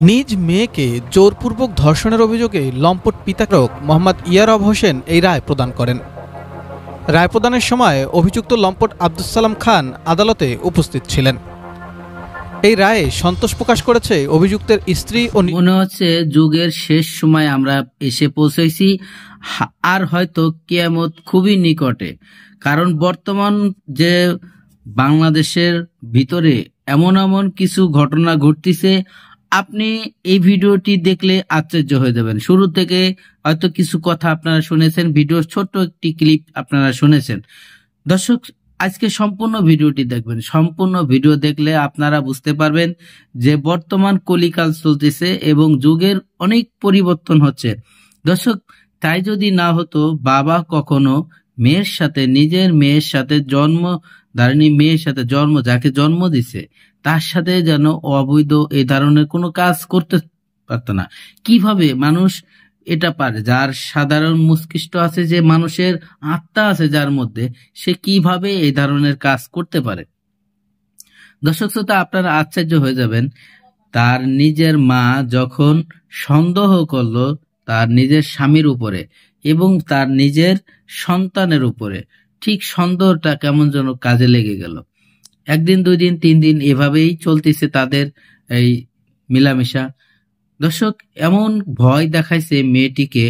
নিজ মেয়েকে জোরপূর্বক ধর্ষণের অভিযোগে লম্পট পিতারক মোহাম্মদ ইয়ারব হোসেন এই রায় প্রদান করেন। রায় প্রদানের সময় অভিযুক্ত লম্পট আব্দুস সালাম খান আদালতে উপস্থিত ছিলেন। এই রায়ে সন্তোষ প্রকাশ করেছে অভিযুক্তের স্ত্রী ও মনে হচ্ছে যুগের শেষ সময় আমরা এসে পৌঁছেছি, আর হয়তো কিয়ামত খুবই নিকটে। কারণ বর্তমান যে বাংলাদেশের ভিতরে এমন এমন কিছু ঘটনা ঘটতেছে, আপনি এই ভিডিওটি দেখলে আশ্চর্য হয়ে যাবেন। শুরু থেকে হয়তো কিছু কথা আপনারা শুনেছেন, ভিডিওর ছোট্ট একটি ক্লিপ আপনারা শুনেছেন। দর্শক, আজকে সম্পূর্ণ ভিডিওটি দেখবেন। সম্পূর্ণ ভিডিও দেখলে আপনারা বুঝতে পারবেন যে বর্তমান কলিকাল চলতেছে এবং যুগের অনেক পরিবর্তন হচ্ছে। দর্শক, তাই যদি না হতো, বাবা কখনো মেয়ের সাথে, নিজের মেয়ের সাথে, জন্মধারিণী মেয়ের সাথে, যাকে জন্ম দিছে তার সাথে যেন অবৈধ এই ধরনের কোনো কাজ করতে পারত না। কিভাবে মানুষ এটা পারে? যার সাধারণ মস্তিষ্ক আছে, যে মানুষের আত্মা আছে যার মধ্যে, সে কিভাবে এই ধরনের কাজ করতে পারে? দর্শক শ্রোতা, আপনারা আশ্চর্য হয়ে যাবেন। তার নিজের মা যখন সন্দেহ করলো তার নিজের স্বামীর উপরে এবং তার নিজের সন্তানের উপরে, ঠিক সন্দেহটা কেমন যেন কাজে লেগে গেল। একদিন, 2 দিন, 3 দিন এভাবেই চলতেছে তাদের এই মিলামেশা। দর্শক, এমন ভয় দেখাইছে মেয়েটিকে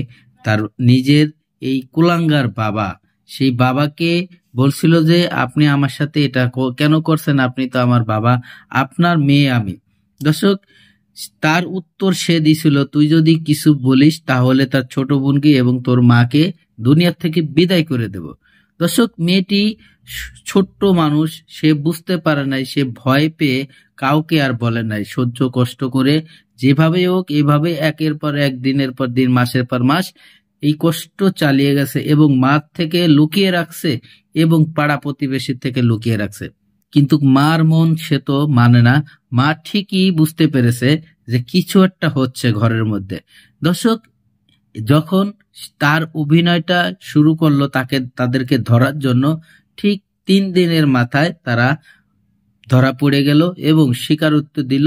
তার নিজের এই কুলাঙ্গার বাবা। সেই বাবাকে বলছিল যে আপনি আমার সাথে এটা কেন করছেন? আপনি তো আমার বাবা, আপনার মেয়ে আমি। দর্শক, তার উত্তর সে দিছিল, তুই যদি কিছু বলিস তাহলে তার ছোট বোনকে এবং তোর মাকে দুনিয়ার থেকে বিদায় করে দেব। দর্শক, মেয়েটি ছোট্ট মানুষ, সে বুঝতে পারে নাই, সে ভয় পেয়ে কাউকে আর বলে নাই। সহ্য কষ্ট করে যেভাবে হোক এভাবে একের পর এক, দিনের পর দিন, মাসের পর মাস এই কষ্ট চালিয়ে গেছে এবং মার থেকে লুকিয়ে রাখছে এবং পাড়া প্রতিবেশীর থেকে লুকিয়ে রাখছে। কিন্তু মার মন সে তো মানে না। মা ঠিকই বুঝতে পেরেছে যে কিছু একটা হচ্ছে ঘরের মধ্যে। দর্শক, যখন তার অভিনয়টা শুরু করলো তাদেরকে ধরার জন্য, ঠিক 3 দিনের মাথায় তারা ধরা পড়ে গেল এবং স্বীকারোক্তি দিল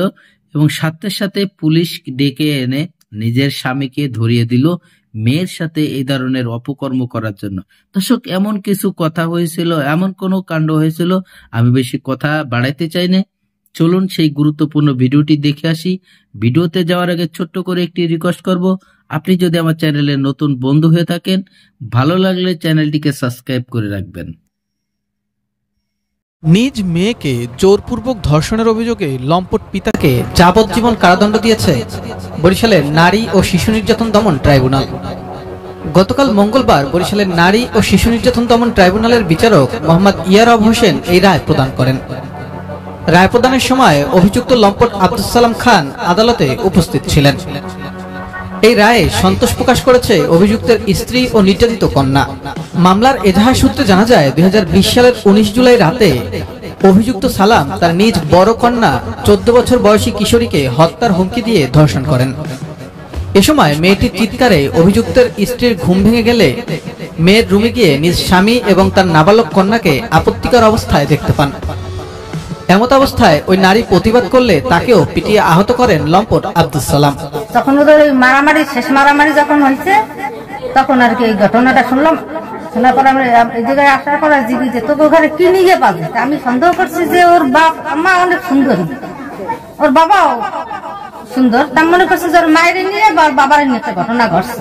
এবং সাথে সাথে পুলিশ ডেকে এনে নিজের স্বামীকে ধরিয়ে দিল মেয়ের সাথে এই ধরনের অপকর্ম করার জন্য। দর্শক, এমন কিছু কথা হয়েছিল, এমন কোনো কাণ্ড হয়েছিল, আমি বেশি কথা বাড়াইতে চাই না। চলুন সেই গুরুত্বপূর্ণ ভিডিওটি দেখে আসি। ভিডিওতে যাওয়ার আগে ছোট্ট করে একটি রিকোয়েস্ট করব, আপনি যদি আমার চ্যানেলে নতুন বন্ধু হয়ে থাকেন, ভালো লাগলে চ্যানেলটিকে সাবস্ক্রাইব করে রাখবেন। নিজ মেয়েকে জোরপূর্বক ধর্ষণের অভিযোগে লম্পট পিতাকে যাবজ্জীবন কারাদণ্ড দিয়েছে বরিশালের নারী ও শিশু নির্যাতন দমন ট্রাইব্যুনাল। গতকাল মঙ্গলবার বরিশালের নারী ও শিশু নির্যাতন দমন ট্রাইব্যুনালের বিচারক মোহাম্মদ ইয়ারব হোসেন এই রায় প্রদান করেন। রায় প্রদানের সময় অভিযুক্ত লম্পট আব্দুস সালাম খান আদালতে উপস্থিত ছিলেন। এই রায়ে সন্তোষ প্রকাশ করেছে অভিযুক্তের স্ত্রী ও নির্যাতিত কন্যা। মামলার এজাহার সূত্রে জানা যায়, 2020 সালের 19 জুলাই রাতে অভিযুক্ত সালাম তার নিজ বড় কন্যা 14 বছর বয়সী কিশোরীকে হত্যার হুমকি দিয়ে ধর্ষণ করেন। এ সময় মেয়েটির চিৎকারে অভিযুক্তের স্ত্রীর ঘুম ভেঙে গেলে মেয়ের রুমে গিয়ে নিজ স্বামী এবং তার নাবালক কন্যাকে আপত্তিকর অবস্থায় দেখতে পান। এমত অবস্থায় ওই নারী প্রতিবাদ করলে তাকেও পিটিয়ে আহত করেন লম্পট আব্দুস সালাম। তখন ওদের মারামারি, শেষ মারামারি যখন হয়েছে, তখন আর কি এই ঘটনাটা শুনলাম। শোনার পর আমি এই জায়গায় আসার পর জিজ্ঞেস যে তোকে ঘরে কি নিয়ে পাবে। আমি সন্দেহ করছি যে ওর বাপ মা অনেক সুন্দরী, ওর বাবাও সুন্দর। তার মনে করছে যে ওর মায়ের নিয়ে বা বাবার নিয়ে একটা ঘটনা ঘটছে।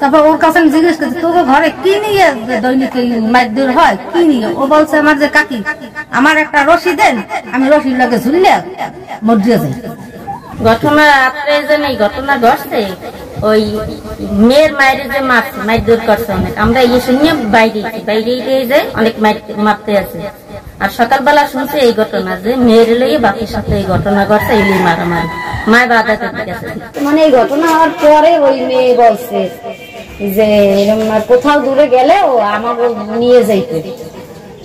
তারপর ওর কাছে আমি জিজ্ঞেস করছি তোকে ঘরে কি নিয়ে দৈনিক মায়ের দূর হয়, কি নিয়ে? ও বলছে আমার যে কাকি আমার একটা রশি দেন, আমি রশির লাগে ঝুললে মরিয়া যাই। ঘটনা রাত্রে যে এই ঘটনা ঘটছে, ওই মেয়ের মায়ের যে মারছে, মায়ের দূর করছে অনেক। আমরা এই শুনিয়ে বাইরে যে অনেক মারতে আছে। আর সকালবেলা শুনছে এই ঘটনা যে মেয়ের লেগে বাপের সাথে এই ঘটনা ঘটছে, এই মারামারি মায়ের বাধা করতে গেছে। মানে এই ঘটনা হওয়ার পরে ওই মেয়ে বলছে যে কোথাও দূরে গেলে ও আমাকে নিয়ে যাইতে,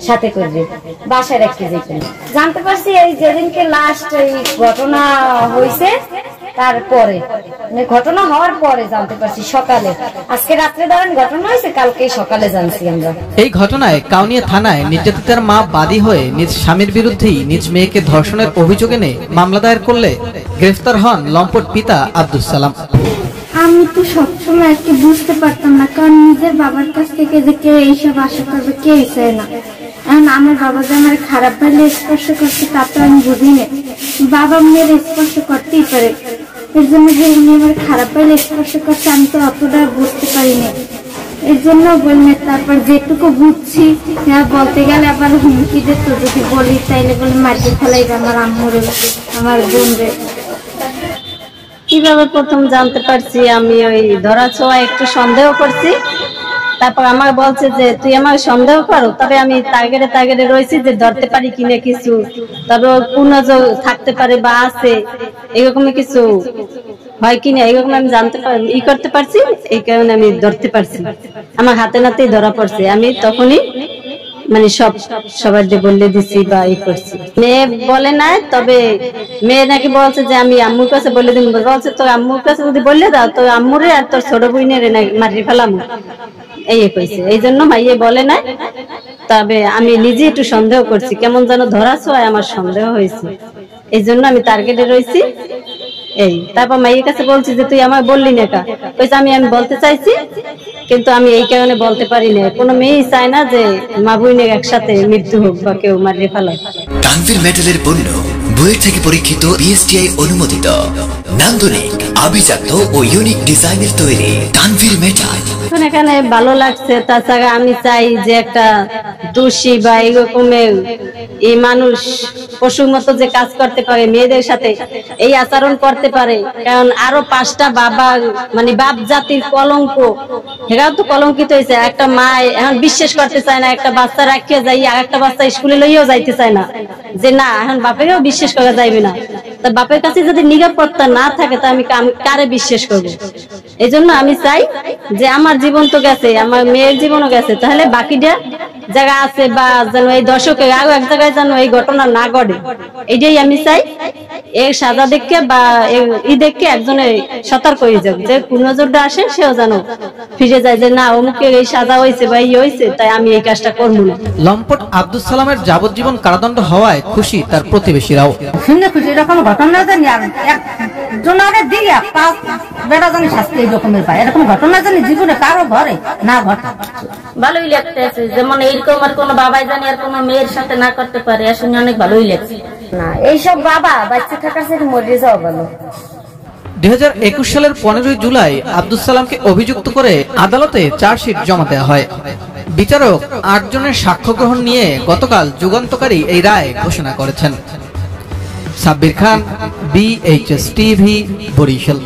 সাথে করবে, বাসায় রাখতে যেতেন। জানতে পারছি এই যেদিনকে লাস্ট এই ঘটনা হয়েছে তারপরে মানে ঘটনা হওয়ার পরে জানতে পারছি সকালে। আজকে রাত্রে ধরেন ঘটনা হয়েছে, কালকে সকালে জানছি আমরা। এই ঘটনায় কাউনিয়া থানায় নির্যাতিতার মা বাদী হয়ে নিজ স্বামীর বিরুদ্ধেই নিজ মেয়েকে ধর্ষণের অভিযোগ এনে মামলা দায়ের করলে গ্রেফতার হন লম্পট পিতা আব্দুস সালাম। আমি তো সবসময় আর কি বুঝতে পারতাম না, কারণ নিজের বাবার কাছ থেকে যে কেউ এইসব আশা করবে কেউ চায় না। এখন আমার বাবা যে আমার খারাপ ভাবে স্পর্শ করছে তা তো আমি বুঝিনি। বাবা মেয়ের স্পর্শ করতেই পারে, এর জন্য যে উনি আমার খারাপ ভাবে স্পর্শ করছে আমি তো অতটা বুঝতে পারিনি, এর জন্য বললে। তারপর যেটুকু বুঝছি বলতে গেলে আবার হুমকি দিত, যদি বলি তাইলে বলে মাটি ফেলাই আমার আম্মুরে আমার বোনরে। কিভাবে প্রথম জানতে পারছি, আমি ওই ধরা ছোঁয়া একটু সন্দেহ করছি। তারপর আমার বলছে যে তুই আমার সন্দেহ করো, তবে আমি তাগেরে রয়েছি যে ধরতে পারি কিনা কিছু, তবে কোন থাকতে পারে বা আছে এরকমই কিছু হয় কিনা এরকম আমি জানতে পারি করতে পারছি। এই কারণে আমি ধরতে পারছি, আমার হাতে নাতেই ধরা পড়ছে। আমি তখনই মানে সবার যে বলে দিছি বা এই করছি। মেয়ে বলে নাই, তবে মেয়ে নাকি বলছে যে আমি আম্মুর কাছে বলে দিন। বলছে তোর আম্মুর কাছে যদি বললে দাও তোর আম্মুরে আর তোর ছোট বোনের মারি ফেলাম, এই কইছে। এই জন্য মাইয়ে বলে নাই, তবে আমি নিজে একটু সন্দেহ করছি, কেমন যেন ধরা ছোঁয়ায় আমার সন্দেহ হয়েছে, এই জন্য আমি টার্গেটে রয়েছি। এই তারপর মাইয়ের কাছে বলছি যে তুই আমার বললি না কা, কইছে আমি বলতে চাইছি কিন্তু আমি এই কারণে বলতে পারি না। কোনো মেয়েই চায় না যে মা বোনের একসাথে মৃত্যু হোক বা কেউ মারিয়ে ফেলায়। তানভীর মেটালের পণ্য বুয়েট থেকে পরীক্ষিত বিএসটিআই অনুমোদিত, নান্দনিক, আভিজাত্য ও ইউনিক ডিজাইনের তৈরি তানভীর মেটাল। এখানে ভালো লাগছে। তাছাড়া আমি চাই যে একটা দোষী বা এরকমের এই মানুষ পশুর মতো যে কাজ করতে পারে, মেয়েদের সাথে এই আচরণ করতে পারে, কারণ আরো 5টা বাবা মানে বাপ জাতির কলঙ্ক, এরাও তো কলঙ্কিত হয়েছে। একটা মা এখন বিশ্বাস করতে চায় না, একটা বাচ্চা রাখিয়ে যাই আর একটা বাচ্চা স্কুলে লইয়াও যাইতে চায় না, যে না এখন বাপেরও বিশ্বাস করা যাইবে না। তা বাপের কাছে যদি নিরাপত্তা না থাকে তা আমি কারে বিশ্বাস করবো? এই জন্য আমি চাই যে আমার জীবন তো গেছে, আমার মেয়ের জীবনও গেছে, তাহলে বাকিটা জায়গা আছে বা যেন এই দর্শকের আরো এক জায়গায় যেন এই ঘটনা না ঘটে, এটাই আমি চাই। এর সাজা দেখে বা ই দেখে একজনের সতর্ক হয়ে যাবে, যে কোন নজরটা আসে সেও যেন ফিরে যায় যে না অমুকের এই সাজা হয়েছে বা ইয়ে হয়েছে, তাই আমি এই কাজটা করবো না। লম্পট আব্দুস সালামের যাবজ্জীবন কারাদণ্ড হওয়ায় খুশি তার প্রতিবেশীরাও। শুনে খুশি, এরকম ঘটনা জানি আর একজনের দিয়ে 5 বেড়া জানি শাস্তি এই রকমের পায়, এরকম ঘটনা জানি জীবনে কারো ঘরে না ঘটে। ভালোই লাগতেছে, যেমন এইরকম আর কোনো বাবাই জানি আর কোনো মেয়ের সাথে না করতে পারে, শুনে অনেক ভালোই লাগছে। না এইসব বাবা বাচ্চা থাকার সাথে মরে যাওয়া ভালো। 2021 সালের 15 জুলাই আব্দুস সালামকে অভিযুক্ত করে আদালতে চার্জশিট জমা দেওয়া হয়। বিচারক 8 জনের সাক্ষ্য গ্রহণ নিয়ে গতকাল যুগান্তকারী এই রায় ঘোষণা করেছেন। সাব্বির খান, BHS TV, বরিশাল।